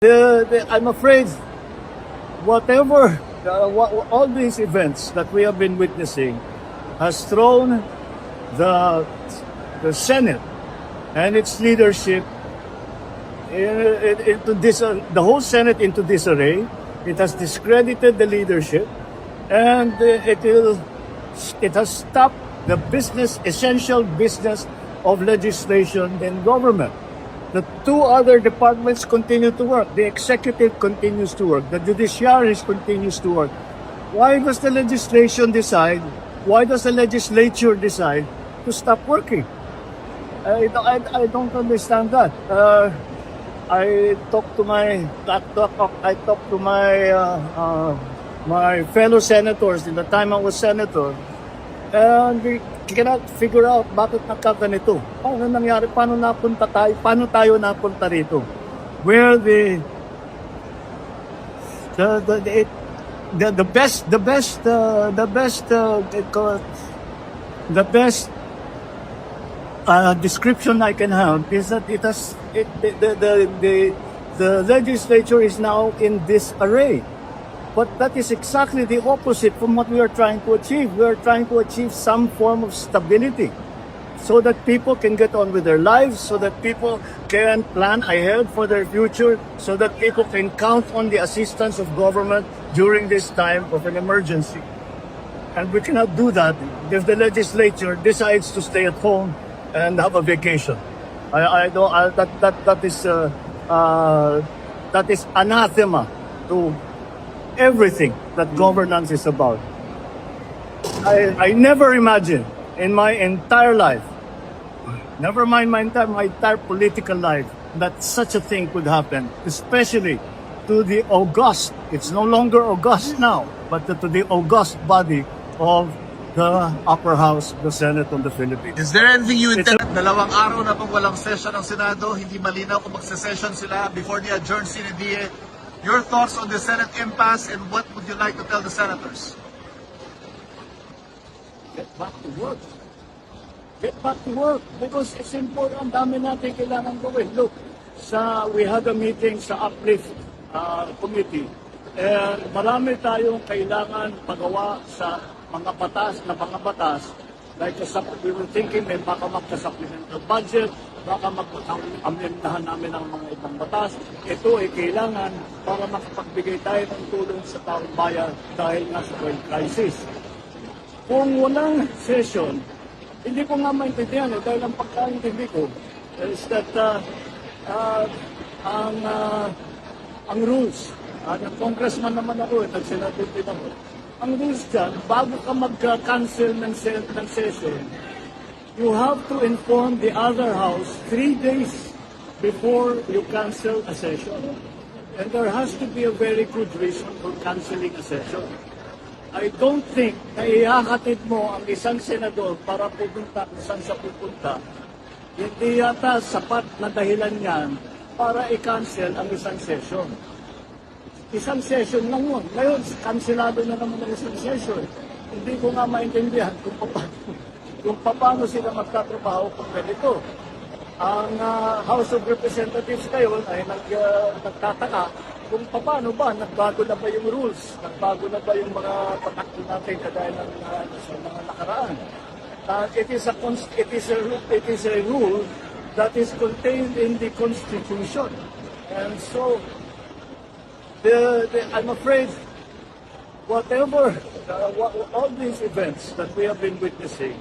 I'm afraid whatever all these events that we have been witnessing has thrown the Senate and its leadership into the whole Senate into disarray. It has discredited the leadership, and it has stopped the essential business of legislation in government. The two other departments continue to work. The executive continues to work. The judiciary continues to work. Why does the legislation decide? Why does the legislature decide to stop working? I don't understand that. I talked to my my fellow senators in the time I was senator, and we cannot figure out bakit nagkaganito. Paano nangyari? Paano napunta tayo? Paano tayo napunta rito? Where the best description I can have is that the legislature is now in disarray. But that is exactly the opposite from what we are trying to achieve. We are trying to achieve some form of stability so that people can get on with their lives, so that people can plan ahead for their future, so that people can count on the assistance of government during this time of an emergency. And we cannot do that if the legislature decides to stay at home and have a vacation. That is anathema to everything that governance is about. I never imagined in my entire life, never mind my entire political life, that such a thing could happen, especially to the august, it's no longer august now, but to the august body of the upper house, the Senate of the Philippines. Is there anything you intend? Dalawang araw na pong walang session ng Senado, hindi malinaw kung magse-session sila before the adjourn CNDA. Your thoughts on the Senate impasse and what would you like to tell the senators? Get back to work. Get back to work because it's important. Ang dami natin kailangan gawin. Look, we had a meeting sa Uplift Committee and marami tayong kailangan pagawa sa mga batas. Like we were thinking may baka magka-supplemental budget, baka mag-amyendahan namin ang mga ibang batas. Ito ay kailangan para makapagbigay tayo ng tulong sa taong bayan dahil nga sa oil crisis. Kung walang session, hindi ko nga maintindihan dahil ang pagkaintindi ko is that ang rules, congressman naman ako, nag-senator din ako. Ang rules dyan, bago ka mag-cancel ng session, you have to inform the other house 3 days before you cancel a session. And there has to be a very good reason for canceling a session. I don't think na ihahatid mo ang isang senador para pupunta kung saan siya pupunta. Hindi yata sapat na dahilan yan para i-cancel ang isang session. Isang session lang yun. Ngayon, kansilado na naman ang isang session. Hindi ko nga maintindihan kung paano sila magtatrabaho kung ganito. Ang House of Representatives ngayon ay nagtataka kung paano ba, nagbago na ba yung rules, nagbago na ba yung mga patakbo natin kagaya ng sa mga nakaraan. It is a rule that is contained in the Constitution. And so, I'm afraid whatever all these events that we have been witnessing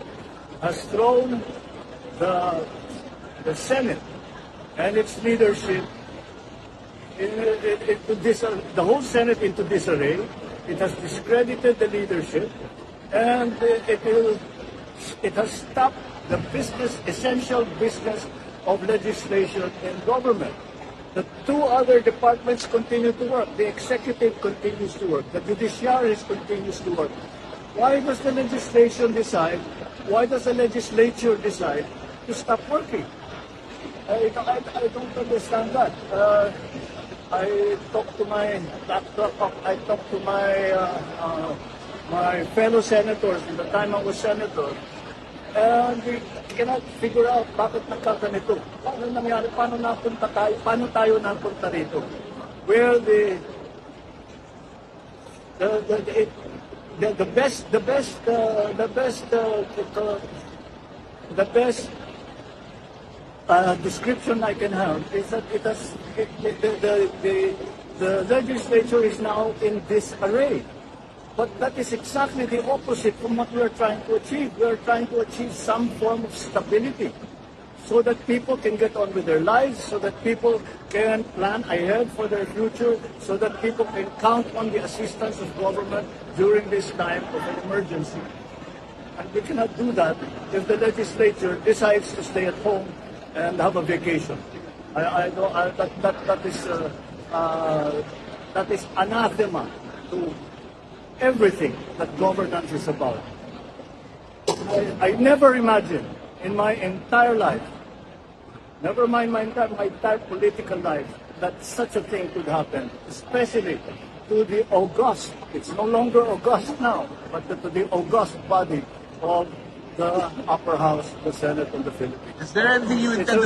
has thrown the Senate and its leadership the whole Senate into disarray. It has discredited the leadership, and it has stopped the essential business of legislation in government. The two other departments continue to work. The executive continues to work. The judiciary continues to work. Why does the legislation decide? Why does the legislature decide to stop working? I don't understand that. I talked to my fellow senators in the time I was senator, and we cannot figure out bakit nagkaganito. Paano nangyari? Paano tayo napunta rito? where the best description I can have is that the legislature is now in disarray. But that is exactly the opposite from what we are trying to achieve. We are trying to achieve some form of stability so that people can get on with their lives, so that people can plan ahead for their future, so that people can count on the assistance of government during this time of an emergency. And we cannot do that if the legislature decides to stay at home and have a vacation. That is anathema to everything that governance is about. I never imagined in my entire life, never mind my entire political life, that such a thing could happen, especially to the august, it's no longer august now, but to the august body of the upper house, the Senate of the Philippines. Is there anything you intend to